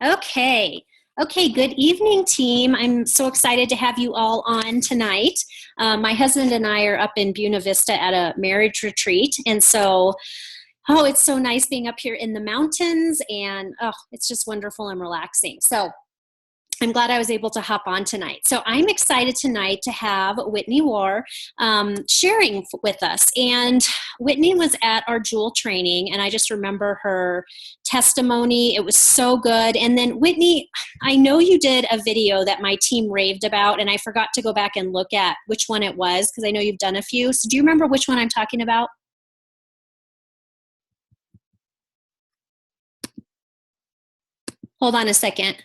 Okay. Okay, good evening, team. I'm so excited to have you all on tonight. My husband and I are up in Buena Vista at a marriage retreat. And so, oh, it's so nice being up here in the mountains, and oh, it's just wonderful and relaxing. So, I'm glad I was able to hop on tonight. So I'm excited tonight to have Whitney Warr sharing with us. And Whitney was at our Jewel training, and I just remember her testimony. It was so good. And then Whitney, I know you did a video that my team raved about, and I forgot to go back and look at which one it was because I know you've done a few. So do you remember which one I'm talking about? Hold on a second.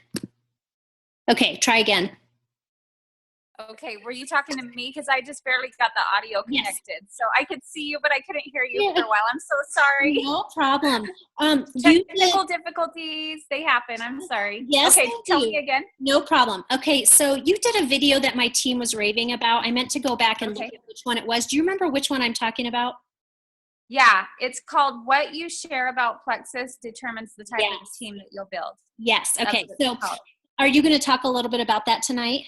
Okay, try again. Okay, were you talking to me? Because I just barely got the audio connected. Yes. So I could see you, but I couldn't hear you for a while. I'm so sorry. No problem. Technical difficulties, they happen. I'm sorry. Yes. Okay, tell me again. No problem. Okay, so you did a video that my team was raving about. I meant to go back and look at which one it was. Do you remember which one I'm talking about? Yeah, it's called What You Share About Plexus Determines the Type of Team That You'll Build. Yes. Okay, so are you going to talk a little bit about that tonight?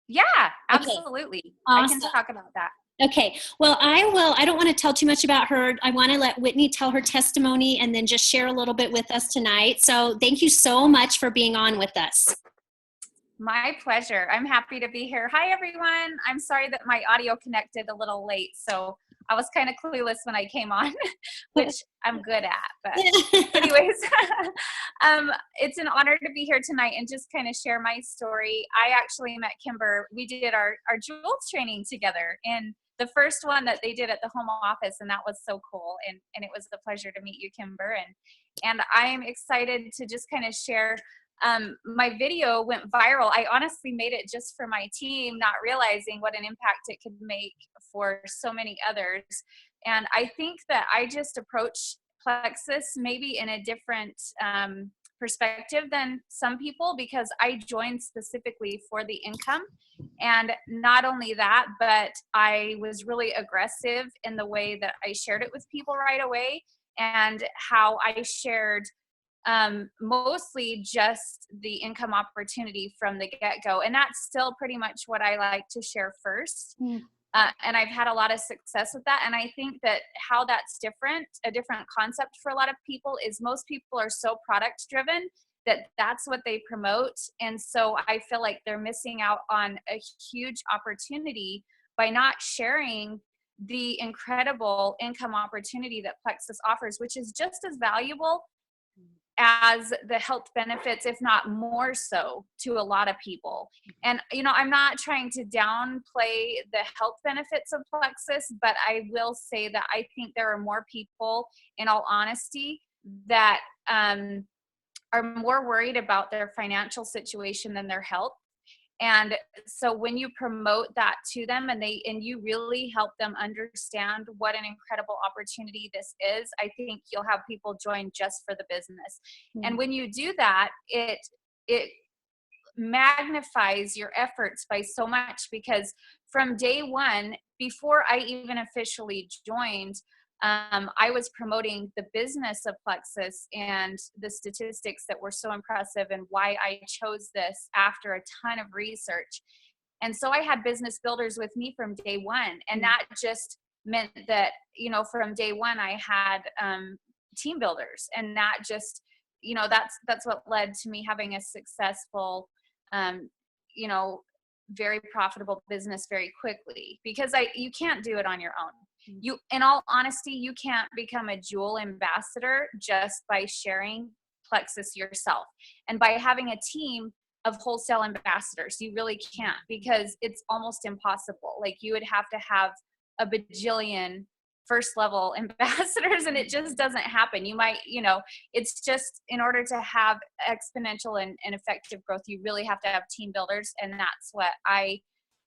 Yeah, absolutely. Okay. Awesome. I can talk about that. Okay. Well, I will. I don't want to tell too much about her. I want to let Whitney tell her testimony and then just share a little bit with us tonight. So thank you so much for being on with us. My pleasure. I'm happy to be here. Hi, everyone. I'm sorry that my audio connected a little late. So I was kind of clueless when I came on, which I'm good at. But anyways, it's an honor to be here tonight and just kind of share my story. I actually met Kimber. We did our Jewels training together, and the first one that they did at the home office, and that was so cool. And it was a pleasure to meet you, Kimber. And I'm excited to just kind of share. My video went viral. I honestly made it just for my team, not realizing what an impact it could make for so many others. And I think that I just approach Plexus maybe in a different perspective than some people, because I joined specifically for the income. And not only that, but I was really aggressive in the way that I shared it with people right away, and how I shared mostly just the income opportunity from the get-go. And that's still pretty much what I like to share first. And I've had a lot of success with that. And I think that how that's different, a different concept for a lot of people, is most people are so product driven that that's what they promote. And so I feel like they're missing out on a huge opportunity by not sharing the incredible income opportunity that Plexus offers, which is just as valuable as the health benefits, if not more so, to a lot of people. And, you know, I'm not trying to downplay the health benefits of Plexus, but I will say that I think there are more people, in all honesty, that are more worried about their financial situation than their health. And so when you promote that to them, and you really help them understand what an incredible opportunity this is, I think you'll have people join just for the business. And when you do that, it magnifies your efforts by so much, because from day one, before I even officially joined, I was promoting the business of Plexus and the statistics that were so impressive, and why I chose this after a ton of research. And so I had business builders with me from day one. And that just meant that, you know, from day one, I had team builders. And that just, you know, that's what led to me having a successful, you know, very profitable business very quickly, because you can't do it on your own. In all honesty, you can't become a Jewel ambassador just by sharing Plexus yourself. And by having a team of wholesale ambassadors, you really can't, because it's almost impossible. Like, you would have to have a bajillion first level ambassadors, and it just doesn't happen. You might, you know, it's just, in order to have exponential and effective growth, you really have to have team builders. And that's what I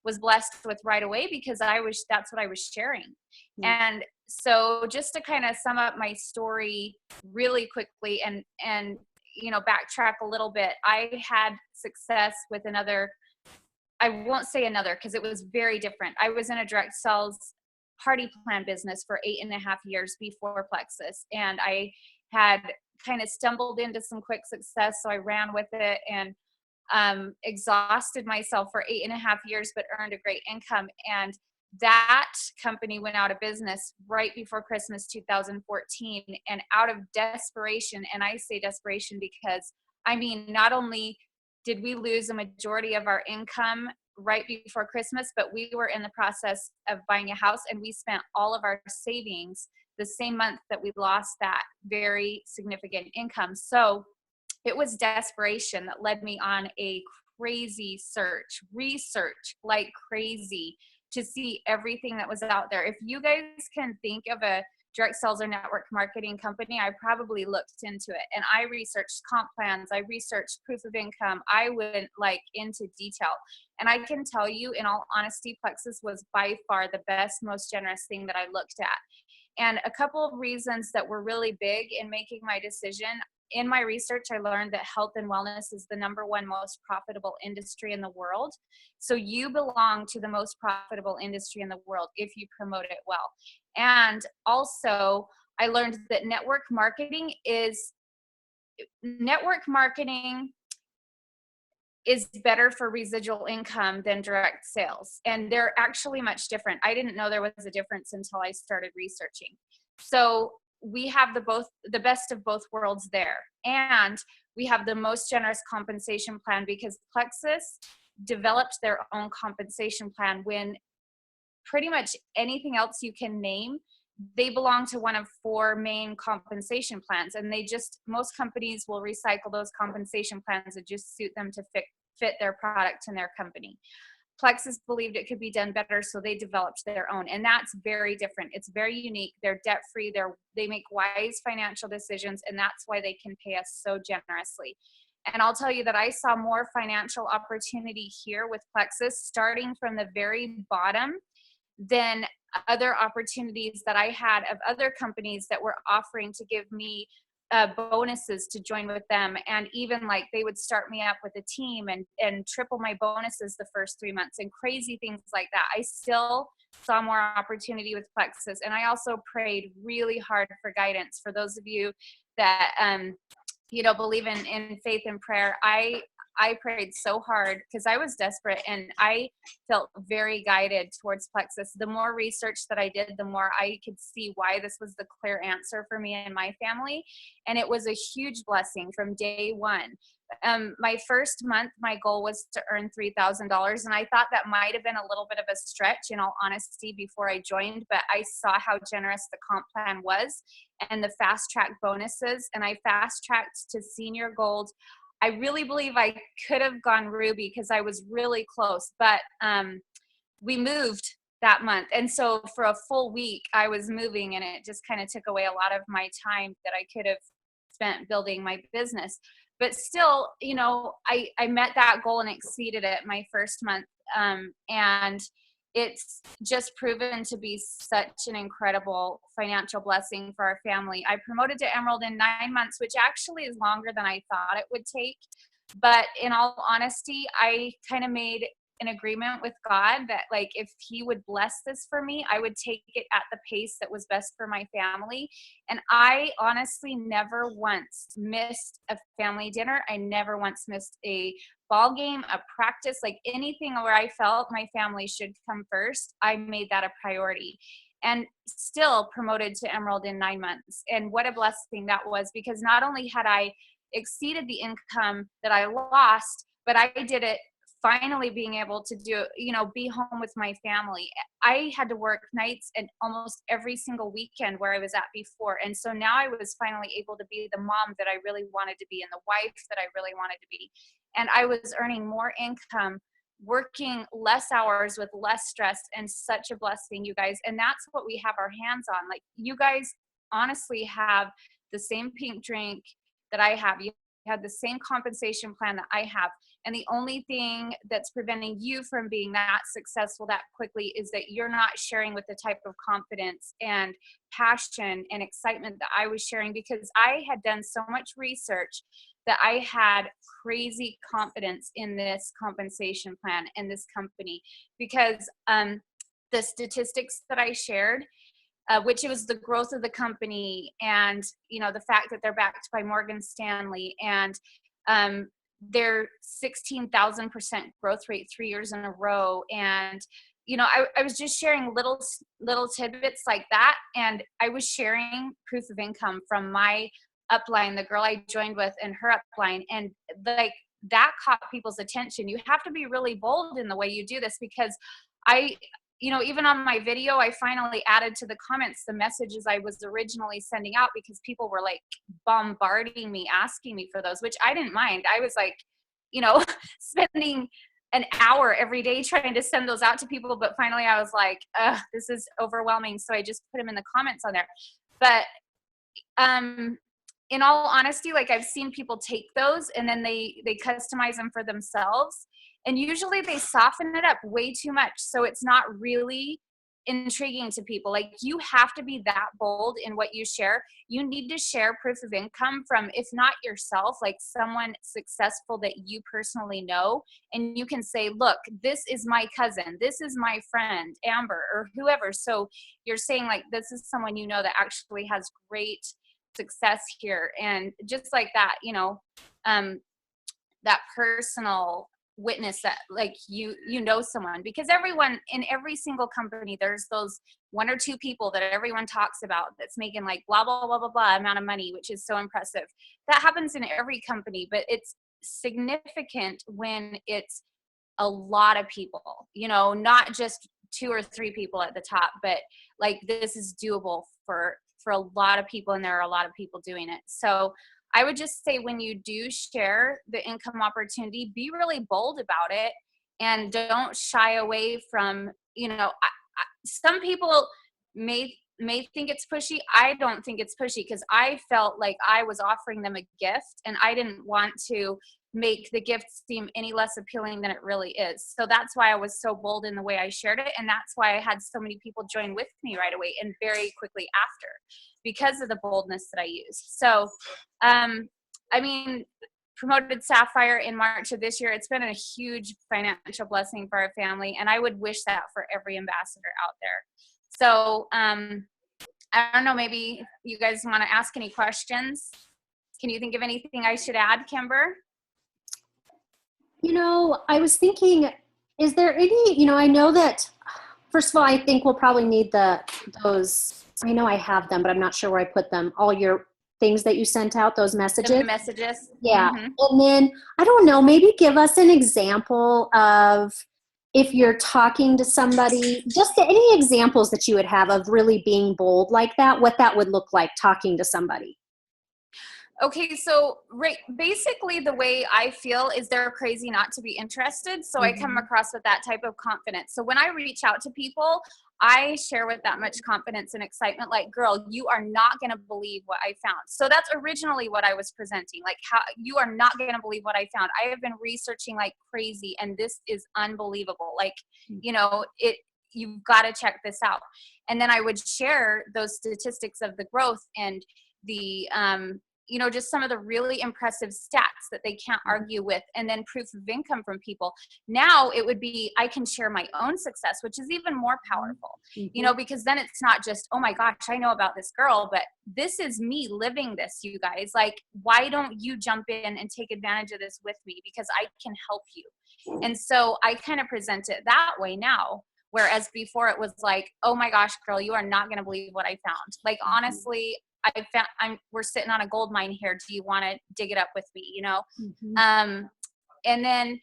was blessed with right away, because that's what I was sharing. And so just to kind of sum up my story really quickly, and you know, backtrack a little bit, I had success with I won't say another, because it was very different. I was in a direct sales party plan business for 8.5 years before Plexus. And I had kind of stumbled into some quick success. So I ran with it and exhausted myself for 8.5 years, but earned a great income. And that company went out of business right before Christmas 2014. And out of desperation, and I say desperation because, I mean, not only did we lose a majority of our income right before Christmas, but we were in the process of buying a house, and we spent all of our savings the same month that we lost that very significant income. So it was desperation that led me on a crazy research like crazy, to see everything that was out there. If you guys can think of a direct sales or network marketing company, I probably looked into it, and I researched comp plans, I researched proof of income, I went like into detail. And I can tell you, in all honesty, Plexus was by far the best, most generous thing that I looked at. And a couple of reasons that were really big in making my decision: in my research, I learned that health and wellness is the #1 most profitable industry in the world. So you belong to the most profitable industry in the world if you promote it well. And also, I learned that network marketing is better for residual income than direct sales. And they're actually much different. I didn't know there was a difference until I started researching. So we have the best of both worlds there. And we have the most generous compensation plan, because Plexus developed their own compensation plan when pretty much anything else you can name, they belong to one of 4 main compensation plans. And most companies will recycle those compensation plans and just suit them to fit their product and their company. Plexus believed it could be done better, so they developed their own. And that's very different. It's very unique. They're debt-free. They make wise financial decisions, and that's why they can pay us so generously. And I'll tell you that I saw more financial opportunity here with Plexus, starting from the very bottom, than other opportunities that I had of other companies that were offering to give me bonuses to join with them. And even like they would start me up with a team and triple my bonuses the first 3 months and crazy things like that. I still saw more opportunity with Plexus. And I also prayed really hard for guidance. For those of you that, believe in faith and prayer, I prayed so hard because I was desperate, and I felt very guided towards Plexus. The more research that I did, the more I could see why this was the clear answer for me and my family. And it was a huge blessing from day one. My first month, my goal was to earn $3,000. And I thought that might have been a little bit of a stretch, in all honesty, before I joined, but I saw how generous the comp plan was and the fast track bonuses. And I fast tracked to senior gold. I really believe I could have gone Ruby because I was really close, but we moved that month. And so for a full week, I was moving, and it just kind of took away a lot of my time that I could have spent building my business. But still, I met that goal and exceeded it my first month. And it's just proven to be such an incredible financial blessing for our family. I promoted to Emerald in 9 months, which actually is longer than I thought it would take. But in all honesty, I kind of made an agreement with God that, like, if he would bless this for me, I would take it at the pace that was best for my family. And I honestly never once missed a family dinner. I never once missed a ball game, a practice, like anything where I felt my family should come first. I made that a priority, and still promoted to Emerald in 9 months. And what a blessing that was, because not only had I exceeded the income that I lost, but I did it finally being able to be home with my family. I had to work nights and almost every single weekend where I was at before. And so now I was finally able to be the mom that I really wanted to be, and the wife that I really wanted to be. And I was earning more income, working less hours with less stress, and such a blessing, you guys. And that's what we have our hands on. Like, you guys honestly have the same pink drink that I have. You have the same compensation plan that I have. And the only thing that's preventing you from being that successful that quickly is that you're not sharing with the type of confidence and passion and excitement that I was sharing, because I had done so much research that I had crazy confidence in this compensation plan and this company, because the statistics that I shared, which was the growth of the company, and the fact that they're backed by Morgan Stanley, and their 16,000% growth rate 3 years in a row. And I was just sharing little tidbits like that, and I was sharing proof of income from my upline, the girl I joined with, and her upline, and like that caught people's attention. You have to be really bold in the way you do this, because even on my video, I finally added to the comments the messages I was originally sending out, because people were like bombarding me, asking me for those, which I didn't mind. I was like, spending an hour every day trying to send those out to people. But finally I was like, this is overwhelming. So I just put them in the comments on there. But in all honesty, like I've seen people take those and then they customize them for themselves. And usually they soften it up way too much. So it's not really intriguing to people. Like, you have to be that bold in what you share. You need to share proof of income from, if not yourself, like someone successful that you personally know. And you can say, look, this is my cousin, this is my friend, Amber, or whoever. So you're saying like, this is someone that actually has great success here. And just like that, that personal witness that like someone, because everyone in every single company, there's those one or two people that everyone talks about that's making like blah blah blah blah blah amount of money, which is so impressive. That happens in every company, but it's significant when it's a lot of people, not just 2 or 3 people at the top, but like this is doable for a lot of people, and there are a lot of people doing it. So I would just say, when you do share the income opportunity, be really bold about it, and don't shy away from, some people may think it's pushy. I don't think it's pushy, because I felt like I was offering them a gift, and I didn't want to make the gift seem any less appealing than it really is. So that's why I was so bold in the way I shared it. And that's why I had so many people join with me right away and very quickly after, because of the boldness that I used. So, promoted Sapphire in March of this year. It's been a huge financial blessing for our family, and I would wish that for every ambassador out there. So, I don't know, maybe you guys want to ask any questions. Can you think of anything I should add, Kimber? I was thinking, is there any, I know that, first of all, I think we'll probably need those, I know I have them, but I'm not sure where I put them, all your things that you sent out, those messages. The messages. Yeah. Mm-hmm. And then, I don't know, maybe give us an example of, if you're talking to somebody, just any examples that you would have of really being bold like that, what that would look like talking to somebody. Okay, so basically the way I feel is they're crazy not to be interested. So I come across with that type of confidence. So when I reach out to people, I share with that much confidence and excitement, like, girl, you are not going to believe what I found. So that's originally what I was presenting. Like, how you are not going to believe what I found. I have been researching like crazy, and this is unbelievable. Like, you've got to check this out. And then I would share those statistics of the growth and the, just some of the really impressive stats that they can't argue with, and then proof of income from people. Now it would be, I can share my own success, which is even more powerful, because then it's not just, oh my gosh, I know about this girl, but this is me living this, you guys. Like, why don't you jump in and take advantage of this with me? Because I can help you. And so I kind of present it that way now. Whereas before it was like, oh my gosh, girl, you are not going to believe what I found. Like, honestly, we're sitting on a gold mine here. Do you want to dig it up with me? And then,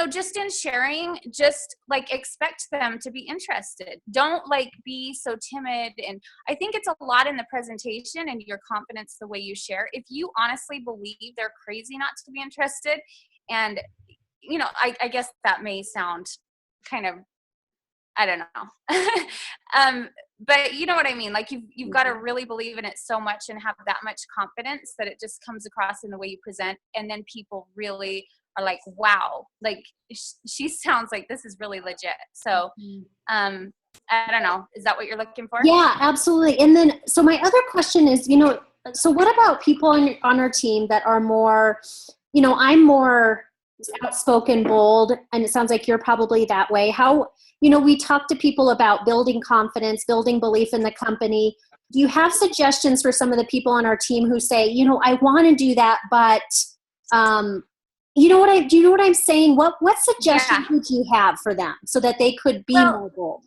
just in sharing, just like expect them to be interested. Don't like be so timid. And I think it's a lot in the presentation and your confidence, the way you share. If you honestly believe they're crazy not to be interested, and, I guess that may sound kind of, I don't know. But you know what I mean? Like, you've got to really believe in it so much and have that much confidence that it just comes across in the way you present. And then people really are like, wow, like she sounds like this is really legit. So, I don't know. Is that what you're looking for? Yeah, absolutely. And then, so my other question is, so what about people on our team that are more, I'm more outspoken, bold, and it sounds like you're probably that way. How, we talk to people about building confidence, building belief in the company. Do you have suggestions for some of the people on our team who say, I want to do that, but do you know what I'm saying? What suggestions would you have for them so that they could be more bold?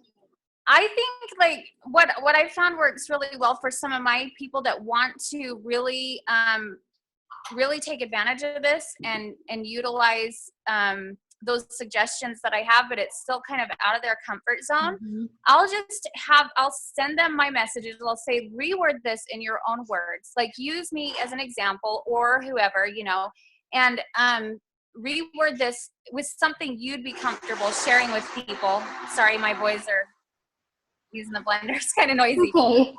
I think like what I found works really well for some of my people that want to really really take advantage of this and utilize those suggestions that I have, but it's still kind of out of their comfort zone. Mm-hmm. I'll send them my messages. I'll say, reword this in your own words, like use me as an example or whoever, and reword this with something you'd be comfortable sharing with people. Sorry, my boys are using the blender. It's kind of noisy. Okay.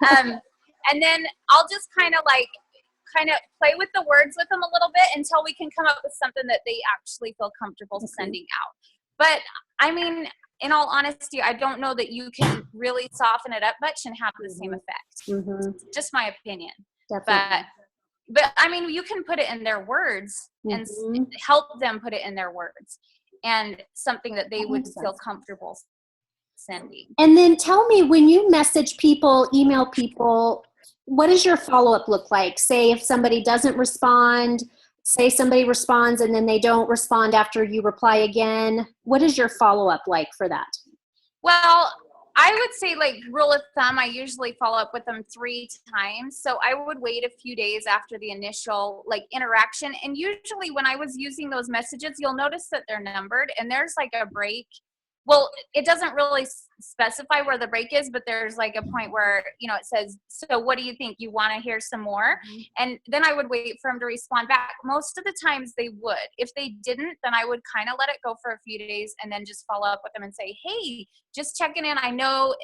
And then I'll just kind of play with the words with them a little bit until we can come up with something that they actually feel comfortable sending out. But I mean, in all honesty, I don't know that you can really soften it up much and have the same effect. Mm-hmm. Just my opinion. Definitely. But I mean, you can put it in their words and help them put it in their words and something that they would feel comfortable sending. And then tell me, when you message people, email people, what does your follow-up look like? Say if somebody doesn't respond, say somebody responds and then they don't respond after you reply again. What is your follow-up like for that? Well, I would say, like, rule of thumb, I usually follow up with them 3 times. So I would wait a few days after the initial interaction. And usually when I was using those messages, you'll notice that they're numbered and there's like a break. Well, it doesn't really specify where the break is, but there's like a point where, it says, so what do you think? You want to hear some more? Mm-hmm. And then I would wait for them to respond back. Most of the times they would. If they didn't, then I would kind of let it go for a few days and then just follow up with them and say, hey, just checking in. I know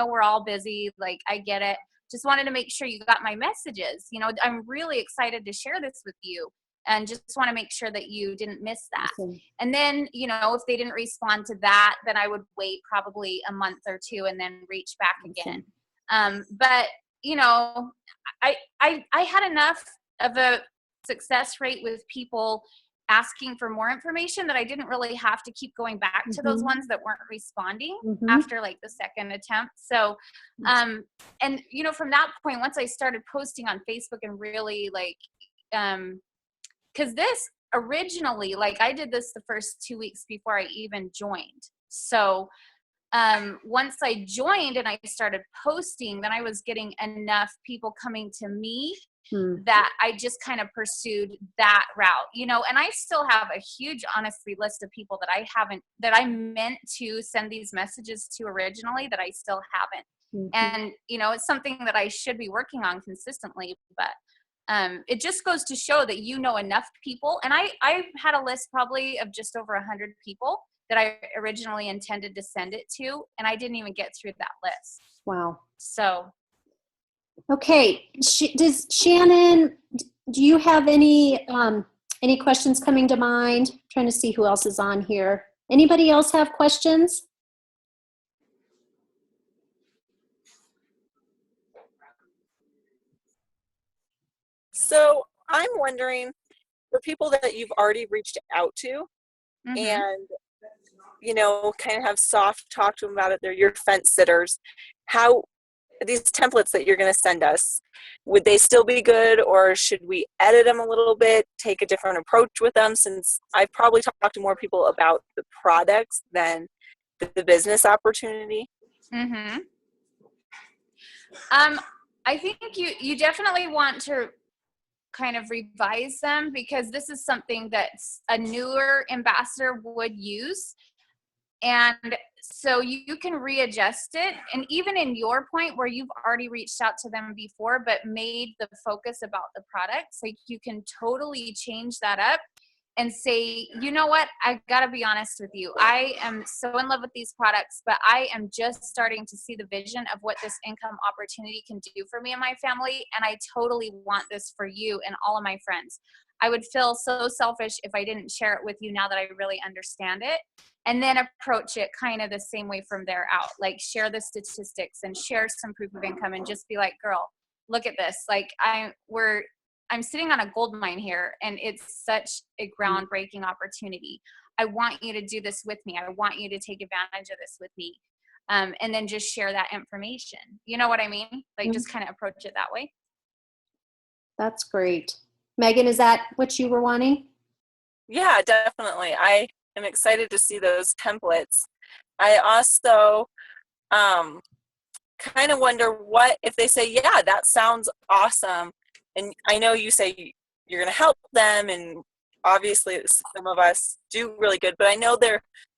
we're all busy. Like, I get it. Just wanted to make sure you got my messages. I'm really excited to share this with you. And just want to make sure that you didn't miss that. Okay. And then, if they didn't respond to that, then I would wait probably a month or 2 and then reach back again. But, I had enough of a success rate with people asking for more information that I didn't really have to keep going back to those ones that weren't responding after like the second attempt. So, and, from that point, once I started posting on Facebook and really because this originally, I did this the first 2 weeks before I even joined. So once I joined and I started posting, then I was getting enough people coming to me that I just kind of pursued that route, and I still have a huge, honestly, list of people that I meant to send these messages to originally that I still haven't. And, it's something that I should be working on consistently, but it just goes to show that enough people. And I had a list probably of just over 100 people that I originally intended to send it to, and I didn't even get through that list. Wow. So. Okay. Does Shannon, do you have any questions coming to mind? I'm trying to see who else is on here. Anybody else have questions? So I'm wondering, for people that you've already reached out to and, kind of have soft talk to them about it, they're your fence sitters, how these templates that you're going to send us, would they still be good, or should we edit them a little bit, take a different approach with them, since I've probably talked to more people about the products than the business opportunity? I think you definitely want to kind of revise them, because this is something that a newer ambassador would use. And so you can readjust it. And even in your point where you've already reached out to them before, but made the focus about the products, you can totally change that up and say, you know what, I gotta be honest with you. I am so in love with these products, but I am just starting to see the vision of what this income opportunity can do for me and my family. And I totally want this for you and all of my friends. I would feel so selfish if I didn't share it with you now that I really understand it. And then approach it kind of the same way from there out. Share the statistics and share some proof of income and just be like, girl, look at this. I'm sitting on a gold mine here, and it's such a groundbreaking opportunity. I want you to do this with me. I want you to take advantage of this with me. And then just share that information. You know what I mean? Like just kind of approach it that way. That's great. Megan, is that what you were wanting? Yeah, definitely. I am excited to see those templates. I also kind of wonder what if they say, yeah, that sounds awesome. And I know you say you're going to help them, and obviously some of us do really good, but I know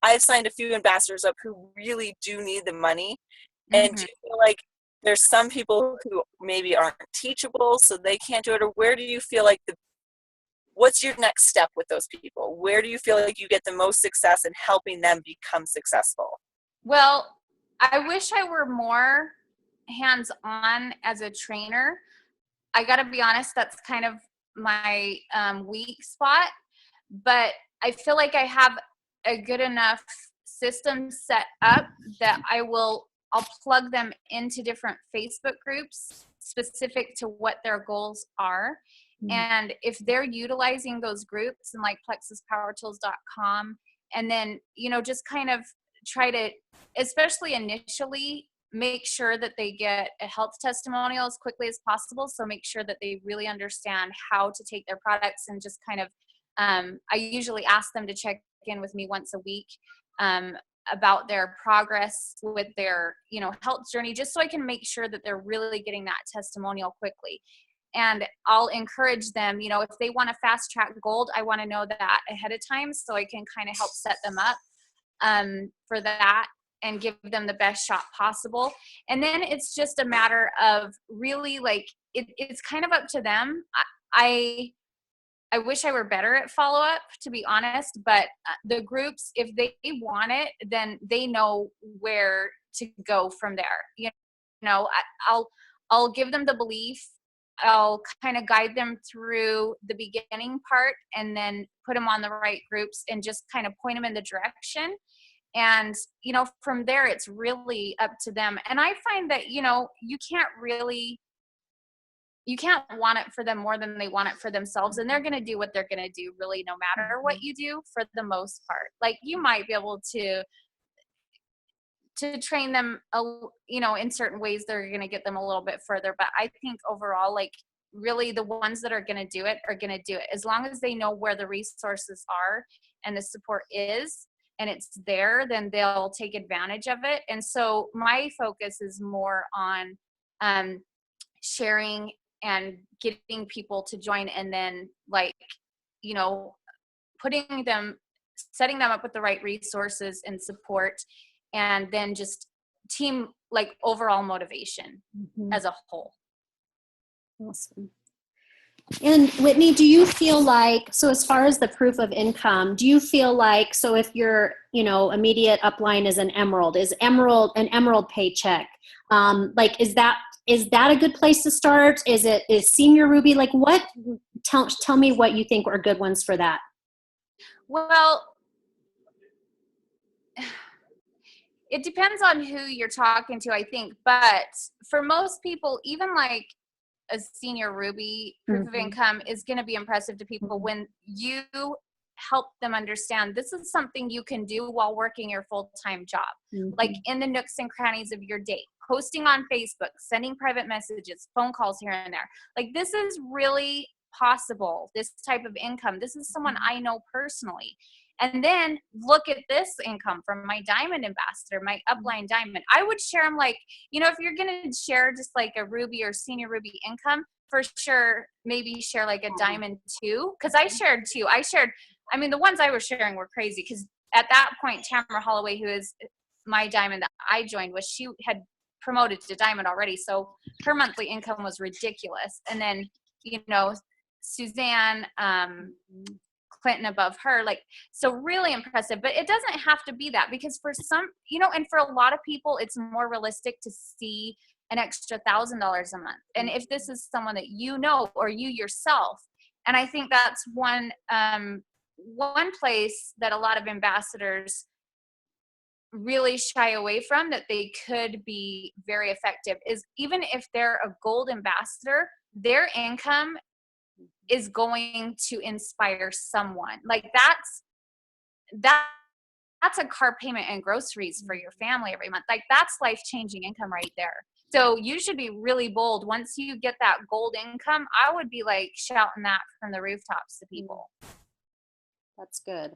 I've signed a few ambassadors up who really do need the money. And do you feel like there's some people who maybe aren't teachable, so they can't do it? Or where do you feel like what's your next step with those people? Where do you feel like you get the most success in helping them become successful? Well, I wish I were more hands-on as a trainer. I got to be honest, that's kind of my weak spot, but I feel like I have a good enough system set up that I'll plug them into different Facebook groups specific to what their goals are. And if they're utilizing those groups and like plexuspowertools.com, and then, just kind of try to, especially initially, make sure that they get a health testimonial as quickly as possible. So make sure that they really understand how to take their products, and just kind of, I usually ask them to check in with me once a week about their progress with their, health journey, just so I can make sure that they're really getting that testimonial quickly. And I'll encourage them, if they want to fast track gold, I want to know that ahead of time so I can kind of help set them up for that and give them the best shot possible. And then it's just a matter of really like, it's kind of up to them. I wish I were better at follow-up, to be honest, but the groups, if they want it, then they know where to go from there. I'll give them the belief. I'll kind of guide them through the beginning part, and then put them on the right groups and just kind of point them in the direction. And, from there, it's really up to them. And I find that, you can't want it for them more than they want it for themselves. And they're going to do what they're going to do, really, no matter what you do, for the most part. Like, you might be able to train them, in certain ways that are going to get them a little bit further. But I think overall, like, really the ones that are going to do it are going to do it. As long as they know where the resources are and the support is, and it's there, then they'll take advantage of it. And so my focus is more on sharing and getting people to join, and then setting them up with the right resources and support, and then just team, like, overall motivation as a whole. Awesome. And Whitney, do you feel like, so as far as the proof of income, do you feel like, so if your, immediate upline is an emerald paycheck, is that a good place to start? Is senior ruby? Like, what, tell me what you think are good ones for that. Well, it depends on who you're talking to, I think. But for most people, even like a senior ruby proof of income is going to be impressive to people when you help them understand this is something you can do while working your full-time job, like in the nooks and crannies of your day, posting on Facebook, sending private messages, phone calls here and there. Like, this is really possible, this type of income. This is someone I know personally. And then look at this income from my diamond ambassador, my upline diamond. I would share them, like, if you're going to share just like a ruby or senior ruby income, for sure, maybe share like a diamond too. Because I shared two. The ones I was sharing were crazy, because at that point, Tamara Holloway, who is my diamond that I joined, she had promoted to diamond already. So her monthly income was ridiculous. And then, Suzanne, Clinton above her, like, so really impressive. But it doesn't have to be that, because for some, and for a lot of people, it's more realistic to see an extra $1,000 a month. And if this is someone that or you yourself, and I think that's one place that a lot of ambassadors really shy away from, that they could be very effective, is even if they're a gold ambassador, their income is going to inspire someone. Like that's a car payment and groceries for your family every month. Like that's life-changing income right there. So you should be really bold. Once you get that gold income, I would be like shouting that from the rooftops to people. That's good.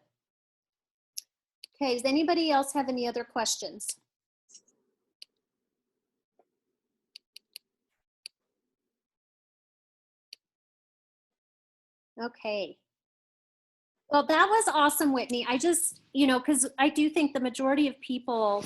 Okay, does anybody else have any other questions? Okay. Well, that was awesome, Whitney. I just, because I do think the majority of people,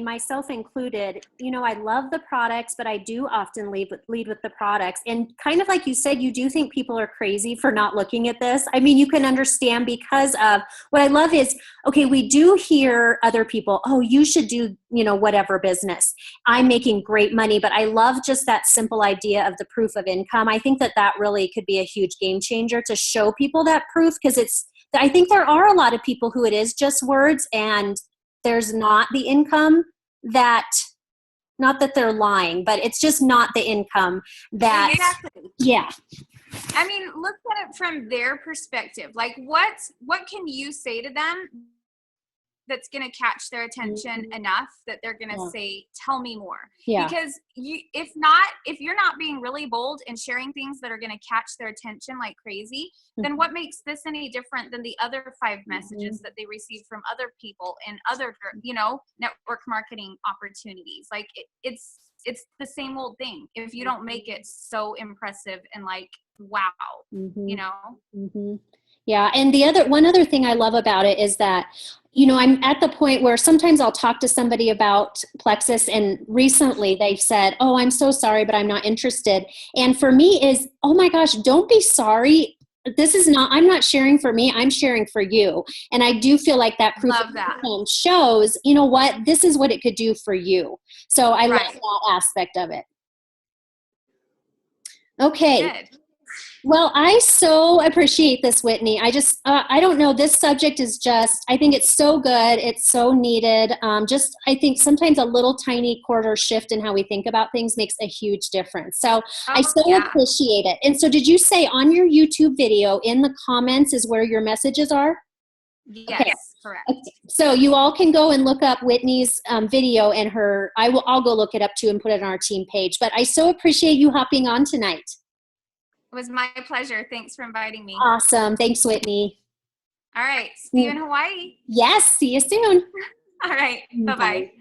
myself included, I love the products, but I do often lead with the products. And kind of like you said, you do think people are crazy for not looking at this. I mean, you can understand because of what I love is, okay, we do hear other people, oh, you should do, whatever business. I'm making great money, but I love just that simple idea of the proof of income. I think that really could be a huge game changer to show people that proof, because I think there are a lot of people who it is just words and there's not the income not that they're lying, but it's just not the income that, exactly. Yeah. I mean, look at it from their perspective. Like what can you say to them that's going to catch their attention enough that they're going to say, tell me more. Yeah. Because if you're not being really bold and sharing things that are going to catch their attention like crazy, then what makes this any different than the other 5 messages that they receive from other people and other, network marketing opportunities? Like it's the same old thing. If you don't make it so impressive and like, wow, Yeah. And one other thing I love about it is that, I'm at the point where sometimes I'll talk to somebody about Plexus, and recently they've said, oh, I'm so sorry, but I'm not interested. And for me is, oh my gosh, don't be sorry. I'm not sharing for me, I'm sharing for you. And I do feel like that proof of income shows, this is what it could do for you. So I love that aspect of it. Okay. Good. Well, I so appreciate this, Whitney. I don't know, this subject is I think it's so good. It's so needed. I think sometimes a little tiny quarter shift in how we think about things makes a huge difference. So I so appreciate it. And so did you say on your YouTube video in the comments is where your messages are? Yes, okay. Correct. Okay. So you all can go and look up Whitney's video and I'll go look it up too and put it on our team page. But I so appreciate you hopping on tonight. It was my pleasure. Thanks for inviting me. Awesome. Thanks, Whitney. All right. See you in Hawaii. Yes. See you soon. All right. Bye-bye.